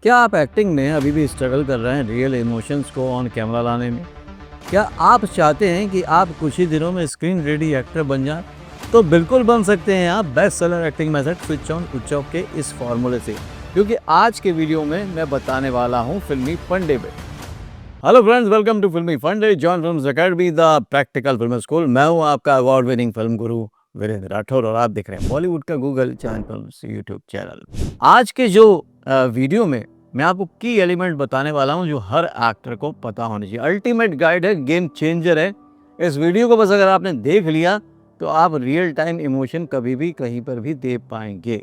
क्या आप एक्टिंग में अभी भी स्ट्रगल कर रहे हैं रियल इमोशंस को ऑन कैमरा लाने में? क्या आप चाहते हैं कि आप कुछ ही दिनों में स्क्रीन रेडी एक्टर बन जाएं? तो बिल्कुल बन सकते हैं आप best seller acting method switch on switch off के इस फॉर्मूले से, क्योंकि आज के वीडियो में मैं बताने वाला हूं फिल्मी फंडे पे। हेलो फ्रेंड्स, वेलकम टू फिल्मी फंडे, John films academy, the practical film school. मैं हूं आपका अवार्ड विनिंग फिल्म गुरु वीरेंद्र राठौर और आप देख रहे हैं बॉलीवुड का Google channel films YouTube channel. आज के जो वीडियो में मैं आपको की एलिमेंट बताने वाला हूं जो हर एक्टर को पता होनी चाहिए। अल्टीमेट गाइड है, गेम चेंजर है। इस वीडियो को बस अगर आपने देख लिया तो आप रियल टाइम इमोशन कभी भी कहीं पर भी दे पाएंगे।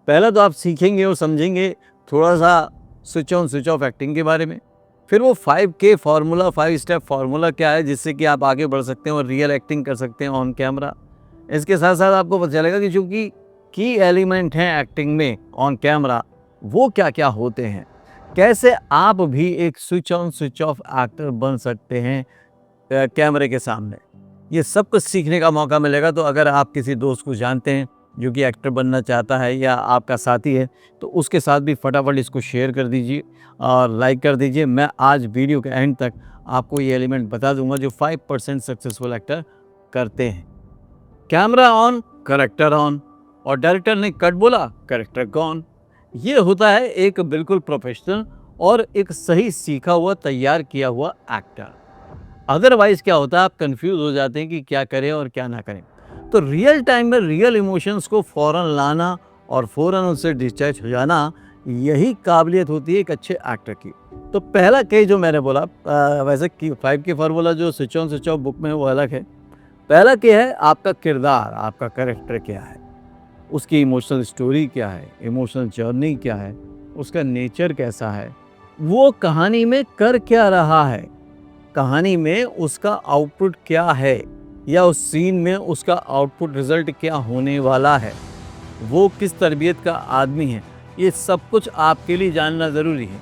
पहला तो आप सीखेंगे और समझेंगे थोड़ा सा switch on switch off acting के बारे में। फिर वो 5K फार्मूला, 5 स्टेप फार्मूला क्या है जिससे कि आप आगे बढ़ सकते हैं और रियल एक्टिंग कर सकते हैं ऑन कैमरा। इसके साथ साथ आपको पता चलेगा कि चूँकि की एलिमेंट हैं एक्टिंग में ऑन कैमरा, वो क्या क्या होते हैं, कैसे आप भी एक switch on switch off actor बन सकते हैं कैमरे के सामने। ये सब कुछ सीखने का मौका मिलेगा। तो अगर आप किसी दोस्त को जानते हैं जो कि एक्टर बनना चाहता है या आपका साथी है, तो उसके साथ भी फटाफट इसको शेयर कर दीजिए और लाइक कर दीजिए। मैं आज वीडियो के एंड तक आपको ये एलिमेंट बता दूंगा जो 5% सक्सेसफुल एक्टर करते हैं। कैमरा ऑन, करेक्टर ऑन, और डायरेक्टर ने कट बोला, करेक्टर गॉन। ये होता है एक बिल्कुल प्रोफेशनल और एक सही सीखा हुआ, तैयार किया हुआ एक्टर। अदरवाइज क्या होता है, आप कंफ्यूज हो जाते हैं कि क्या करें और क्या ना करें। तो रियल टाइम में रियल इमोशंस को फ़ौरन लाना और फ़ौरन उससे डिस्टैच हो जाना, यही काबिलियत होती है एक अच्छे एक्टर की। तो पहला के जो मैंने बोला, वैसे 5K फार्मूला जो switch on switch off book में वो अलग है। पहला के है आपका किरदार, आपका कैरेक्टर क्या है, उसकी इमोशनल स्टोरी क्या है, इमोशनल जर्नी क्या है, उसका नेचर कैसा है, वो कहानी में कर क्या रहा है, कहानी में उसका आउटपुट क्या है, या उस सीन में उसका आउटपुट रिजल्ट क्या होने वाला है, वो किस तरबियत का आदमी है। ये सब कुछ आपके लिए जानना ज़रूरी है।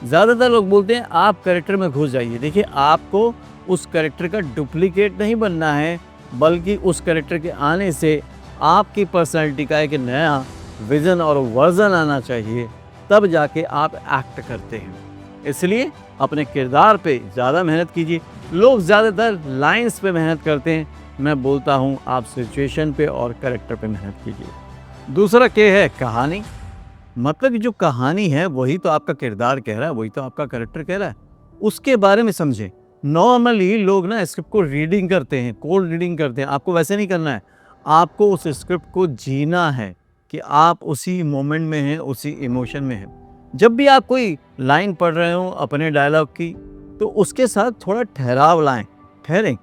ज़्यादातर लोग बोलते हैं आप कैरेक्टर में घुस जाइए। देखिए, आपको उस कैरेक्टर का डुप्लीकेट नहीं बनना है, बल्कि उस कैरेक्टर के आने से आपकी पर्सनैलिटी का एक नया विज़न और वर्जन आना चाहिए, तब जाके आप एक्ट करते हैं। इसलिए अपने किरदार पे ज़्यादा मेहनत कीजिए। लोग ज़्यादातर लाइंस पे मेहनत करते हैं, मैं बोलता हूँ आप सिचुएशन पे और कैरेक्टर पे मेहनत कीजिए। दूसरा के है कहानी। मतलब जो कहानी है वही तो आपका किरदार कह रहा है, वही तो आपका कैरेक्टर कह रहा है, उसके बारे में समझें। नॉर्मली लोग ना स्क्रिप्ट को रीडिंग करते हैं, कोल्ड रीडिंग करते हैं। आपको वैसे नहीं करना है। आपको उस स्क्रिप्ट को जीना है कि आप उसी मोमेंट में हैं, उसी इमोशन में हैं। जब भी आप कोई लाइन पढ़ रहे हो अपने डायलॉग की, तो उसके साथ थोड़ा ठहराव लाएं, ठहरें।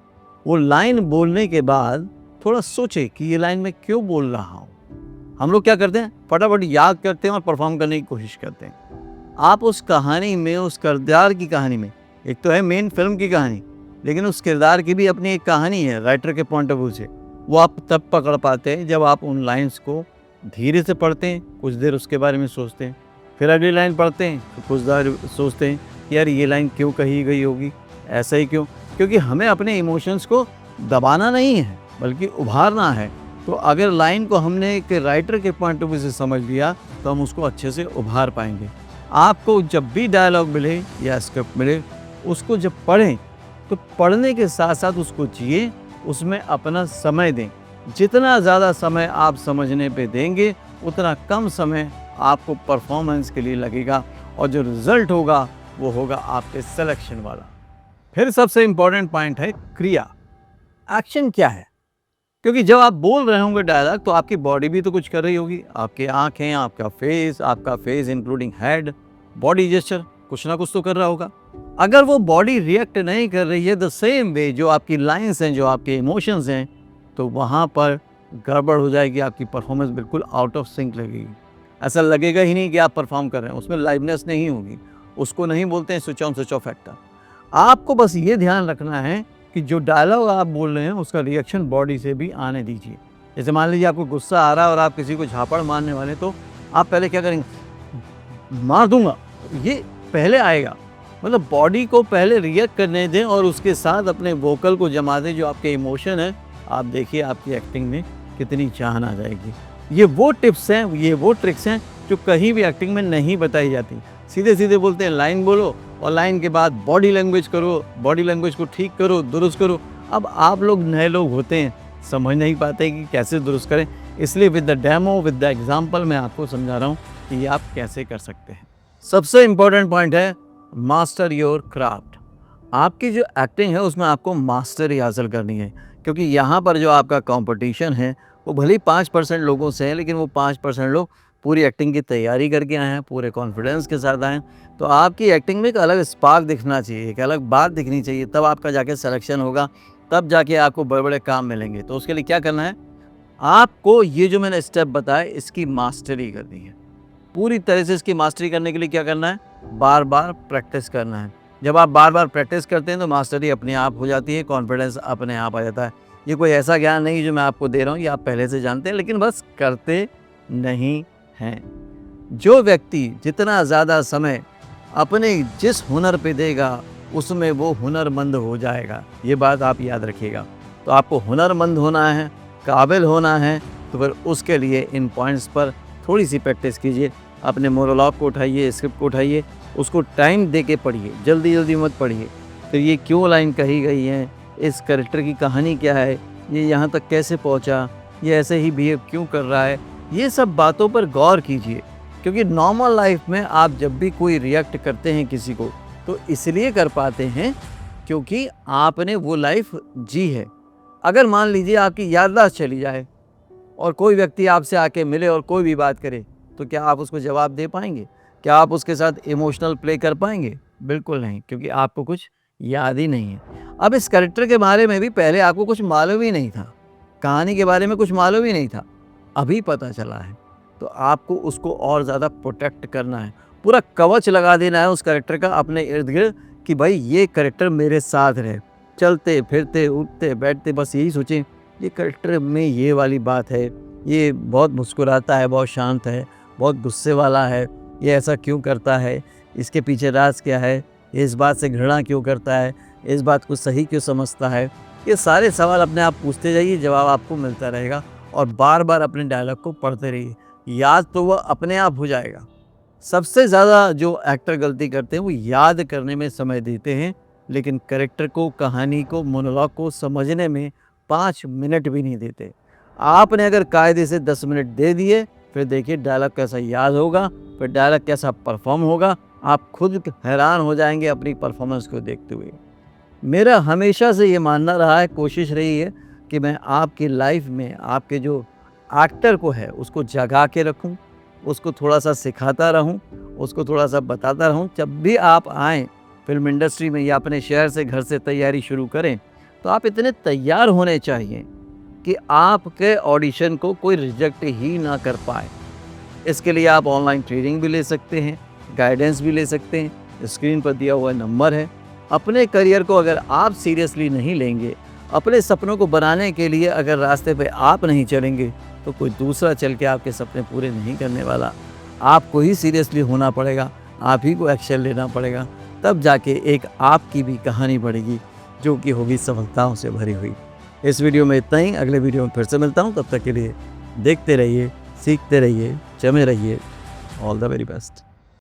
वो लाइन बोलने के बाद थोड़ा सोचें कि ये लाइन मैं क्यों बोल रहा हूँ। हम लोग क्या करते हैं, फटाफट याद करते हैं और परफॉर्म करने की कोशिश करते हैं। आप उस कहानी में, उस किरदार की कहानी में, एक तो है मेन फिल्म की कहानी, लेकिन उस किरदार की भी अपनी एक कहानी है राइटर के पॉइंट ऑफ व्यू से। वो आप तब पकड़ पाते हैं जब आप उन लाइंस को धीरे से पढ़ते हैं, कुछ देर उसके बारे में सोचते हैं, फिर अगली लाइन पढ़ते हैं तो कुछ देर सोचते हैं कि यार ये लाइन क्यों कही गई होगी, ऐसा ही क्यों। क्योंकि हमें अपने इमोशंस को दबाना नहीं है, बल्कि उभारना है। तो अगर लाइन को हमने एक राइटर के पॉइंट ऑफ व्यू से समझ लिया तो हम उसको अच्छे से उभार पाएंगे। आपको जब भी डायलॉग मिले या स्क्रिप्ट मिले, उसको जब पढ़ें तो पढ़ने के साथ साथ उसको जिए, उसमें अपना समय दें। जितना ज़्यादा समय आप समझने पे देंगे, उतना कम समय आपको परफॉर्मेंस के लिए लगेगा, और जो रिज़ल्ट होगा वो होगा आपके सिलेक्शन वाला। फिर सबसे इम्पॉर्टेंट पॉइंट है क्रिया। एक्शन क्या है? क्योंकि जब आप बोल रहे होंगे डायलॉग, तो आपकी बॉडी भी तो कुछ कर रही होगी। आपकी आँखें, आपका face including head, body gesture कुछ ना कुछ तो कर रहा होगा। अगर वो बॉडी रिएक्ट नहीं कर रही है द सेम वे जो आपकी लाइंस हैं, जो आपके इमोशंस हैं, तो वहाँ पर गड़बड़ हो जाएगी। आपकी परफॉर्मेंस बिल्कुल आउट ऑफ सिंक लगेगी। ऐसा लगेगा ही नहीं कि आप परफॉर्म कर रहे हैं, उसमें लाइवनेस नहीं होगी। उसको नहीं बोलते हैं switch on switch off actor. आपको बस ये ध्यान रखना है कि जो डायलॉग आप बोल रहे हैं उसका रिएक्शन बॉडी से भी आने दीजिए। जैसे मान लीजिए आपको गुस्सा आ रहा है और आप किसी को झापड़ मारने वाले, तो आप पहले क्या करेंगे, मार दूंगा, ये पहले आएगा। मतलब बॉडी को पहले रिएक्ट करने दें और उसके साथ अपने वोकल को जमा दें। जो आपके इमोशन है, आप देखिए आपकी एक्टिंग में कितनी जान आ जाएगी। ये वो टिप्स हैं, ये वो ट्रिक्स हैं जो कहीं भी एक्टिंग में नहीं बताई जाती। सीधे सीधे बोलते हैं लाइन बोलो और लाइन के बाद बॉडी लैंग्वेज करो, बॉडी लैंग्वेज को ठीक करो, दुरुस्त करो। अब आप लोग नए लोग होते हैं, समझ नहीं पाते कि कैसे दुरुस्त करें, इसलिए with the demo, with the example मैं आपको समझा रहा हूँ कि ये आप कैसे कर सकते हैं। सबसे इम्पोर्टेंट पॉइंट है मास्टर योर क्राफ्ट। आपकी जो एक्टिंग है उसमें आपको मास्टरी हासिल करनी है, क्योंकि यहाँ पर जो आपका कंपटीशन है वो भले ही 5% लोगों से है, लेकिन वो 5% लोग पूरी एक्टिंग की तैयारी करके आए हैं, पूरे कॉन्फिडेंस के साथ आए हैं। तो आपकी एक्टिंग में एक अलग स्पार्क दिखना चाहिए, एक अलग बात दिखनी चाहिए, तब आपका जाके सिलेक्शन होगा, तब जाके आपको बड़े बड़े काम मिलेंगे। तो उसके लिए क्या करना है, आपको ये जो मैंने स्टेप बताए इसकी मास्टरी करनी है। पूरी तरह से इसकी मास्टरी करने के लिए क्या करना है, बार बार प्रैक्टिस करना है। जब आप बार बार प्रैक्टिस करते हैं तो मास्टरी अपने आप हो जाती है, कॉन्फिडेंस अपने आप आ जाता है। ये कोई ऐसा ज्ञान नहीं जो मैं आपको दे रहा हूँ, ये आप पहले से जानते हैं, लेकिन बस करते नहीं हैं। जो व्यक्ति जितना ज़्यादा समय अपने जिस हुनर पे देगा उसमें वो हुनरमंद हो जाएगा, ये बात आप याद रखिएगा। तो आपको हुनरमंद होना है, काबिल होना है, तो फिर उसके लिए इन पॉइंट्स पर थोड़ी सी प्रैक्टिस कीजिए। अपने मोनोलॉग को उठाइए, स्क्रिप्ट को उठाइए, उसको टाइम दे के पढ़िए, जल्दी जल्दी मत पढ़िए। फिर ये क्यों लाइन कही गई है, इस कैरेक्टर की कहानी क्या है, ये यहाँ तक कैसे पहुँचा, ये ऐसे ही बिहेव क्यों कर रहा है, ये सब बातों पर गौर कीजिए। क्योंकि नॉर्मल लाइफ में आप जब भी कोई रिएक्ट करते हैं किसी को, तो इसलिए कर पाते हैं क्योंकि आपने वो लाइफ जी है। अगर मान लीजिए आपकी याददाश्त चली जाए और कोई व्यक्ति आपसे आके मिले और कोई भी बात करे, तो क्या आप उसको जवाब दे पाएंगे? क्या आप उसके साथ इमोशनल प्ले कर पाएंगे? बिल्कुल नहीं, क्योंकि आपको कुछ याद ही नहीं है। अब इस कैरेक्टर के बारे में भी पहले आपको कुछ मालूम ही नहीं था, कहानी के बारे में कुछ मालूम ही नहीं था, अभी पता चला है। तो आपको उसको और ज़्यादा प्रोटेक्ट करना है, पूरा कवच लगा देना है उस कैरेक्टर का अपने इर्द गिर्द कि भाई ये कैरेक्टर मेरे साथ रहे, चलते फिरते उठते बैठते बस यही सोचें ये कैरेक्टर में ये वाली बात है, ये बहुत मुस्कुराता है, बहुत शांत है, बहुत गुस्से वाला है, ये ऐसा क्यों करता है, इसके पीछे राज क्या है, ये इस बात से घृणा क्यों करता है, इस बात को सही क्यों समझता है। ये सारे सवाल अपने आप पूछते जाइए, जवाब आपको मिलता रहेगा। और बार बार अपने डायलॉग को पढ़ते रहिए, याद तो वह अपने आप हो जाएगा। सबसे ज़्यादा जो एक्टर गलती करते हैं वो याद करने में समय देते हैं, लेकिन कैरेक्टर को, कहानी को, मोनोलॉग को समझने में 5 मिनट भी नहीं देते। आपने अगर कायदे से 10 मिनट दे दिए, फिर देखिए डायलॉग कैसा याद होगा, फिर डायलॉग कैसा परफॉर्म होगा, आप खुद हैरान हो जाएंगे अपनी परफॉर्मेंस को देखते हुए। मेरा हमेशा से ये मानना रहा है, कोशिश रही है कि मैं आपकी लाइफ में आपके जो एक्टर को है उसको जगा के रखूं, उसको थोड़ा सा सिखाता रहूं, उसको थोड़ा सा बताता रहूं। जब भी आप आएँ फिल्म इंडस्ट्री में या अपने शहर से, घर से तैयारी शुरू करें, तो आप इतने तैयार होने चाहिए कि आपके ऑडिशन को कोई रिजेक्ट ही ना कर पाए। इसके लिए आप ऑनलाइन ट्रेनिंग भी ले सकते हैं, गाइडेंस भी ले सकते हैं, स्क्रीन पर दिया हुआ नंबर है। अपने करियर को अगर आप सीरियसली नहीं लेंगे, अपने सपनों को बनाने के लिए अगर रास्ते पे आप नहीं चलेंगे, तो कोई दूसरा चल के आपके सपने पूरे नहीं करने वाला। आपको ही सीरियसली होना पड़ेगा, आप ही को एक्शन लेना पड़ेगा, तब जाके एक आपकी भी कहानी बढ़ेगी जो कि होगी सफलताओं से भरी हुई। इस वीडियो में इतना ही, अगले वीडियो में फिर से मिलता हूँ। तब तक के लिए देखते रहिए, सीखते रहिए, जमे रहिए। All the very best.